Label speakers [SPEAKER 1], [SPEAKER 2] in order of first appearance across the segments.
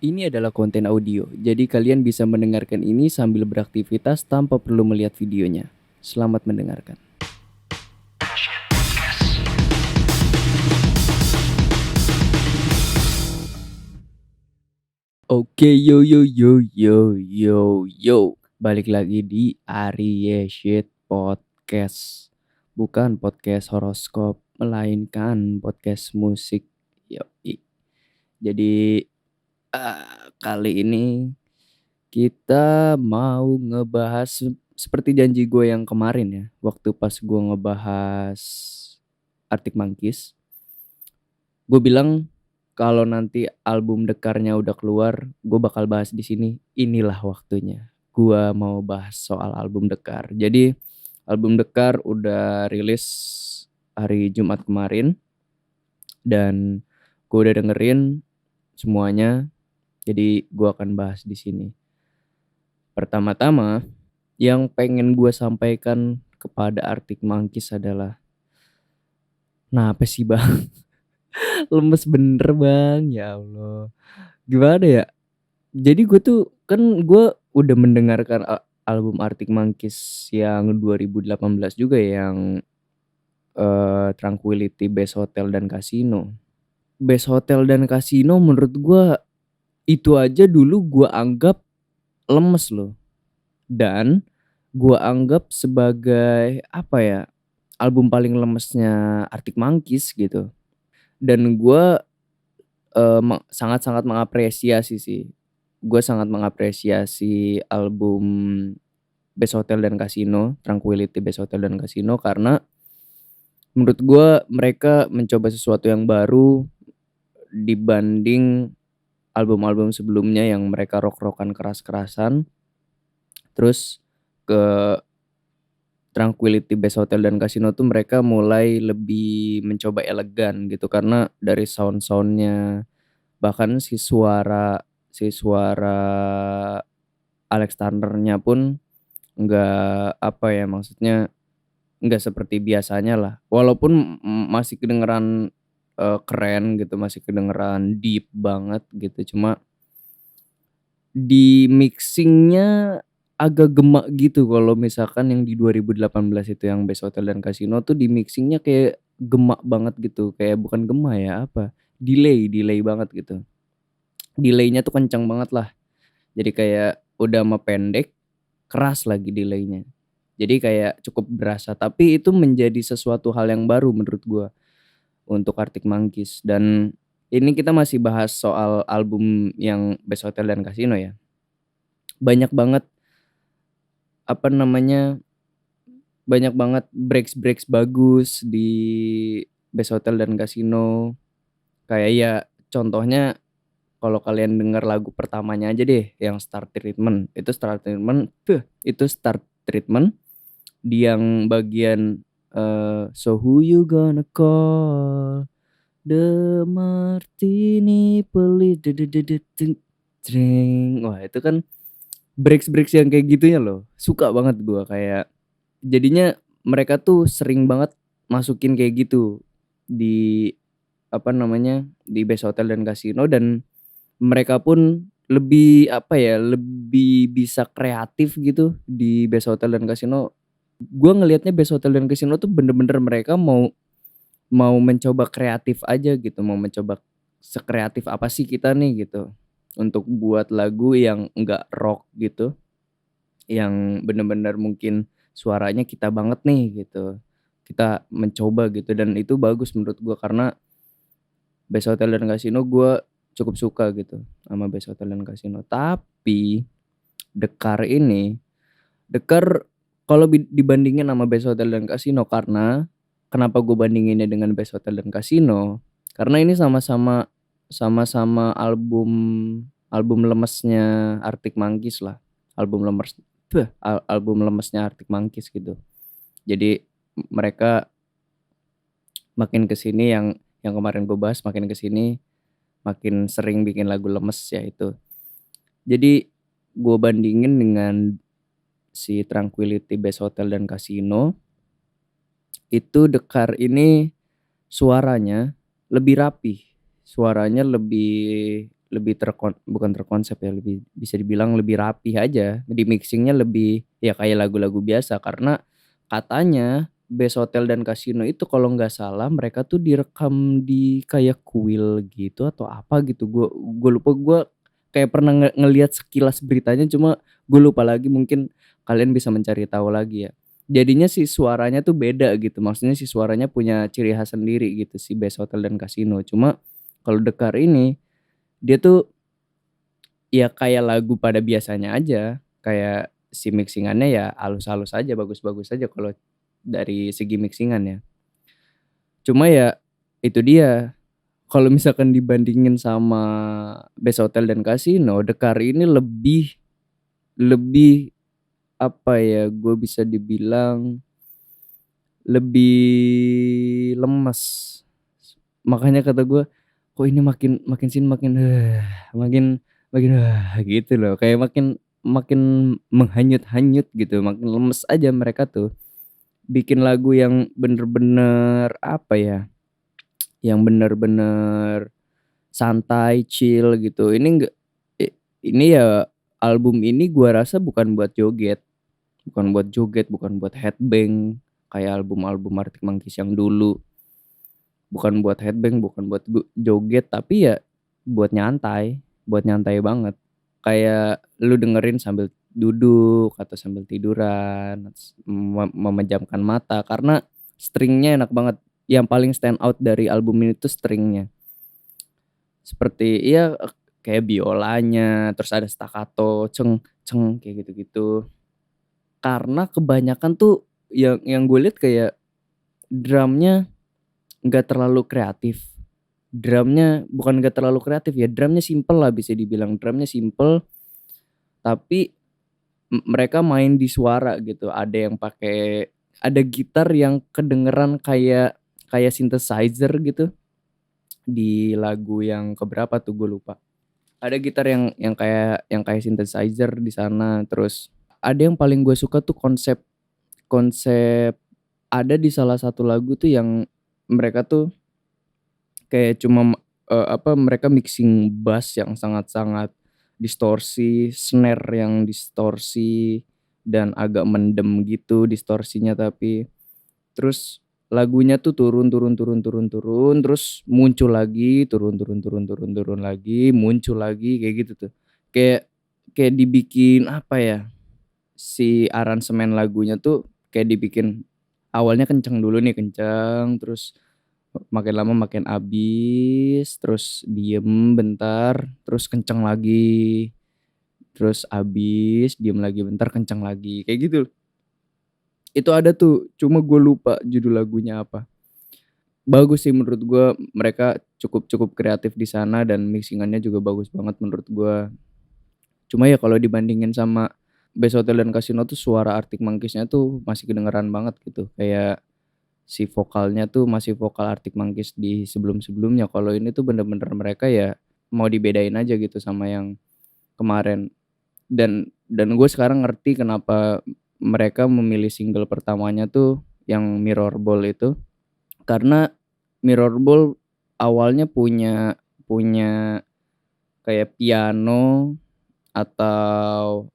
[SPEAKER 1] Ini adalah konten audio, jadi kalian bisa mendengarkan ini sambil beraktivitas tanpa perlu melihat videonya. Selamat mendengarkan. Oke, yo yo yo yo yo yo. Balik lagi di Arya Shit Podcast. Bukan podcast horoskop, melainkan podcast musik. Yoi. Jadi kali ini kita mau ngebahas seperti janji gue yang kemarin ya, waktu pas gue ngebahas Arctic Monkeys. Gue bilang kalau nanti album Dekarnya udah keluar, gue bakal bahas di sini. Inilah waktunya. Gue mau bahas soal album Dekar. Jadi album Dekar udah rilis hari Jumat kemarin dan gue udah dengerin semuanya. Jadi gue akan bahas di sini. Pertama-tama, yang pengen gue sampaikan kepada Arctic Monkeys adalah, nah apa sih bang? Lemes bener bang, ya Allah. Gimana ya? Jadi gue tuh kan gue udah mendengarkan album Arctic Monkeys yang 2018 juga ya, yang Tranquility Base Hotel dan Casino. Base Hotel dan Casino menurut gue itu aja dulu gue anggap lemes loh. Dan gue anggap sebagai apa ya, album paling lemesnya Arctic Monkeys gitu. Dan gue sangat-sangat mengapresiasi sih. Gue sangat mengapresiasi album Best Hotel dan Casino, Tranquility Best Hotel dan Casino, karena menurut gue mereka mencoba sesuatu yang baru dibanding album-album sebelumnya yang mereka rock-rockan keras-kerasan. Terus ke Tranquility Base Hotel dan Casino tuh mereka mulai lebih mencoba elegan gitu, karena dari sound-soundnya, bahkan si suara Alex Turner-nya pun nggak apa ya, maksudnya nggak seperti biasanya lah, walaupun masih kedengeran keren gitu, masih kedengeran deep banget gitu, cuma di mixingnya agak gemak gitu. Kalau misalkan yang di 2018 itu yang Best Hotel dan Casino tuh di mixingnya kayak gemak banget gitu, kayak bukan gemak ya, apa, delay banget gitu. Delaynya tuh kencang banget lah. Jadi kayak udah mah pendek, keras lagi delaynya. Jadi kayak cukup berasa, tapi itu menjadi sesuatu hal yang baru menurut gua untuk Arctic Monkeys. Dan ini kita masih bahas soal album yang Best Hotel dan Casino ya. Banyak banget apa namanya, banyak banget breaks bagus di Best Hotel dan Casino. Kayak ya contohnya, kalau kalian denger lagu pertamanya aja deh yang Start Treatment. Itu Start Treatment di yang bagian so who you gonna call the martini please drink. Wah, itu kan breaks yang kayak gitunya loh. Suka banget gua, kayak jadinya mereka tuh sering banget masukin kayak gitu di apa namanya, di Best Hotel dan Casino. Dan mereka pun lebih apa ya, lebih bisa kreatif gitu di Best Hotel dan Casino. Gua ngelihatnya Best Hotel dan Casino tuh bener-bener mereka mau mau mencoba kreatif aja gitu, mau mencoba sekreatif apa sih kita nih gitu, untuk buat lagu yang enggak rock gitu, yang bener-bener mungkin suaranya kita banget nih gitu. Kita mencoba gitu, dan itu bagus menurut gua, karena Best Hotel dan Casino gua cukup suka gitu sama Best Hotel dan Casino. Tapi Dekar kalau dibandingin sama Best Hotel dan Casino, karena kenapa gue bandinginnya dengan Best Hotel dan Casino, karena ini sama-sama album album lemesnya Arctic Monkeys lah. Album lemesnya Arctic Monkeys gitu. Jadi mereka makin ke sini, yang kemarin gue bahas, makin ke sini makin sering bikin lagu lemes ya itu. Jadi gue bandingin dengan si Tranquility Base Hotel dan Casino, itu Dekar ini suaranya lebih rapi, suaranya lebih bukan terkonsep ya, lebih bisa dibilang lebih rapih aja, di-mixing-nya lebih ya kayak lagu-lagu biasa. Karena katanya Best Hotel dan Casino itu kalau nggak salah mereka tuh direkam di kayak kuil gitu atau apa gitu, gua lupa, gua kayak pernah ngelihat sekilas beritanya, cuma gue lupa lagi, mungkin kalian bisa mencari tahu lagi ya. Jadinya si suaranya tuh beda gitu, maksudnya si suaranya punya ciri khas sendiri gitu si Best Hotel dan Casino. Cuma kalau Dekar ini, dia tuh ya kayak lagu pada biasanya aja, kayak si mixing-annya ya halus-halus aja, bagus-bagus aja kalau dari segi mixing-an ya. Cuma ya itu dia, kalau misalkan dibandingin sama Best Hotel dan Casino, Dekar ini lebih lebih apa ya, gue bisa dibilang lebih lemes. Makanya kata gue, kok ini makin makin sini makin, makin makin, gitu loh. Kayak makin makin menghanyut-hanyut gitu, makin lemes aja mereka tuh. Bikin lagu yang bener-bener apa ya, yang bener-bener santai, chill gitu. I ini ya album ini gua rasa bukan buat headbang kayak album-album Arctic Monkeys yang dulu. Bukan buat headbang, bukan buat joget, tapi ya buat nyantai banget. Kayak lu dengerin sambil duduk atau sambil tiduran, memejamkan mata karena stringnya enak banget. Yang paling stand out dari album ini tuh stringnya. Seperti iya, kayak biolanya, terus ada staccato, kayak gitu-gitu. Karena kebanyakan tuh yang gue lihat kayak drumnya nggak terlalu kreatif. Drumnya bukan nggak terlalu kreatif ya, drumnya simple lah bisa dibilang, drumnya simple, tapi mereka main di suara gitu. Ada gitar yang kedengeran kayak kayak synthesizer gitu, di lagu yang keberapa tuh gue lupa. Ada gitar yang kayak synthesizer di sana, terus ada yang paling gue suka tuh konsep konsep ada di salah satu lagu tuh yang mereka tuh kayak cuma, mereka mixing bass yang sangat-sangat distorsi, snare yang distorsi dan agak mendem gitu distorsinya tapi. Terus lagunya tuh turun turun turun turun turun, terus muncul lagi, turun turun turun turun turun lagi, muncul lagi, kayak gitu tuh. Kayak kayak dibikin apa ya, si aransemen lagunya tuh kayak dibikin awalnya kenceng dulu nih, kenceng, terus makin lama makin abis, terus diem bentar, terus kenceng lagi, terus abis, diem lagi bentar, kenceng lagi, kayak gitu. Itu ada tuh, cuma gue lupa judul lagunya apa. Bagus sih menurut gue, mereka cukup cukup kreatif di sana dan mixingannya juga bagus banget menurut gue. Cuma ya kalau dibandingin sama Best Hotel dan Casino tuh suara Arctic Monkeys-nya tuh masih kedengeran banget gitu. Kayak si vokalnya tuh masih vokal Arctic Monkeys di sebelum-sebelumnya. Kalau ini tuh bener-bener mereka ya mau dibedain aja gitu sama yang kemarin. Dan gue sekarang ngerti kenapa mereka memilih single pertamanya tuh yang Mirror Ball itu. Karena Mirror Ball awalnya punya punya kayak piano atau,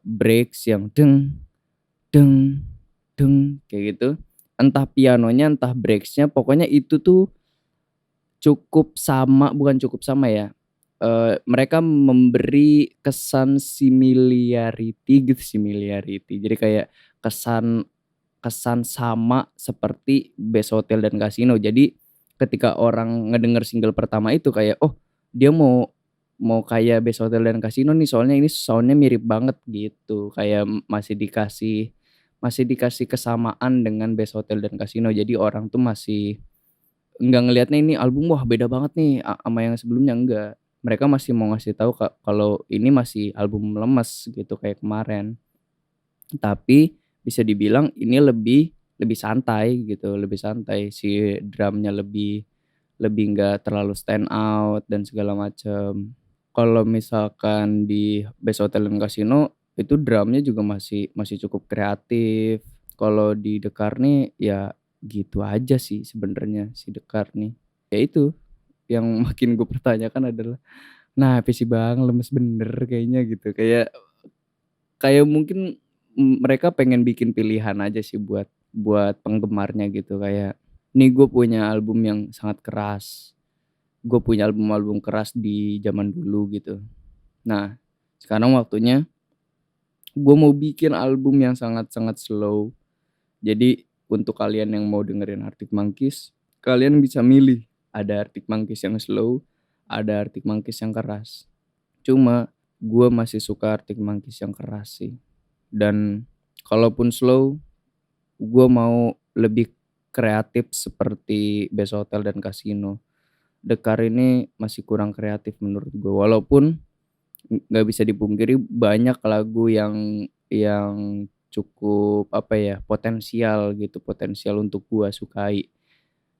[SPEAKER 1] breaks yang deng kayak gitu. Entah pianonya, entah breaks-nya, pokoknya itu tuh bukan cukup sama ya, mereka memberi kesan similarity. Jadi kayak kesan kesan sama seperti Best Hotel dan Casino. Jadi ketika orang ngedenger single pertama itu kayak, "Oh, dia mau kayak Best Hotel dan Casino nih, soalnya ini sound-nya mirip banget," gitu. Kayak masih dikasih kesamaan dengan Best Hotel dan Casino. Jadi orang tuh masih nggak ngelihatnya ini album, wah beda banget nih sama yang sebelumnya, enggak. Mereka masih mau ngasih tahu kalau ini masih album lemes gitu kayak kemarin. Tapi bisa dibilang ini lebih lebih santai gitu, lebih santai. Si drumnya lebih lebih nggak terlalu stand out dan segala macam. Kalau misalkan di Best Hotel dan Casino, itu drumnya juga masih masih cukup kreatif. Kalau di Dekar nih, ya gitu aja sih sebenarnya si Dekar nih. Ya itu, yang makin gue pertanyakan adalah, "Nah, apa sih Bang, lemes bener kayaknya," gitu. Kayak kayak mungkin, mereka pengen bikin pilihan aja sih buat penggemarnya gitu, kayak, "Nih gue punya album yang sangat keras, gue punya album-album keras di zaman dulu," gitu. Nah, sekarang waktunya gue mau bikin album yang sangat-sangat slow. Jadi untuk kalian yang mau dengerin Arctic Monkeys, kalian bisa milih, ada Arctic Monkeys yang slow, ada Arctic Monkeys yang keras. Cuma gue masih suka Arctic Monkeys yang keras sih. Dan kalaupun slow, gue mau lebih kreatif seperti Best Hotel dan Casino. Dekar ini masih kurang kreatif menurut gue, walaupun nggak bisa dipungkiri banyak lagu yang cukup, apa ya, potensial untuk gua sukai.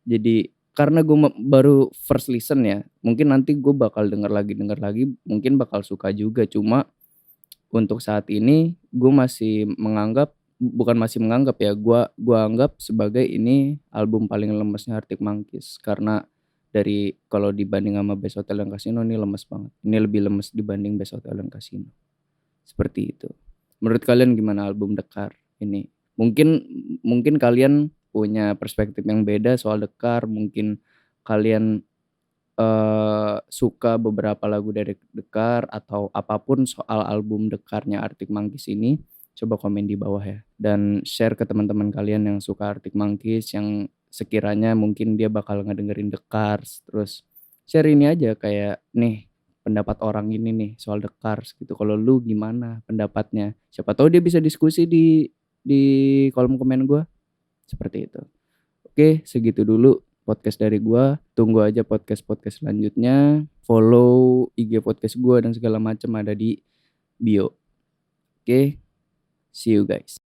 [SPEAKER 1] Jadi karena gua baru first listen ya, mungkin nanti gue bakal denger lagi, mungkin bakal suka juga. Cuma untuk saat ini gue masih menganggap, bukan masih menganggap ya, gua anggap sebagai ini album paling lemesnya Arctic Monkeys. Karena dari kalau dibanding sama Best Hotel dan Casino ini lemes banget. Ini lebih lemes dibanding Best Hotel dan Casino, seperti itu. Menurut kalian gimana album Dekar ini? Mungkin mungkin kalian punya perspektif yang beda soal Dekar, mungkin kalian suka beberapa lagu dari Dekar atau apapun soal album Dekarnya Arctic Monkeys ini, coba komen di bawah ya. Dan share ke teman-teman kalian yang suka Arctic Monkeys, yang sekiranya mungkin dia bakal ngedengerin Dekar. Terus share ini aja kayak, "Nih, pendapat orang ini nih soal Dekar," gitu. "Kalau lu gimana pendapatnya?" Siapa tahu dia bisa diskusi di kolom komen gua, seperti itu. Oke, segitu dulu podcast dari gua. Tunggu aja podcast-podcast selanjutnya. Follow IG podcast gua dan segala macam ada di bio. Oke, see you guys.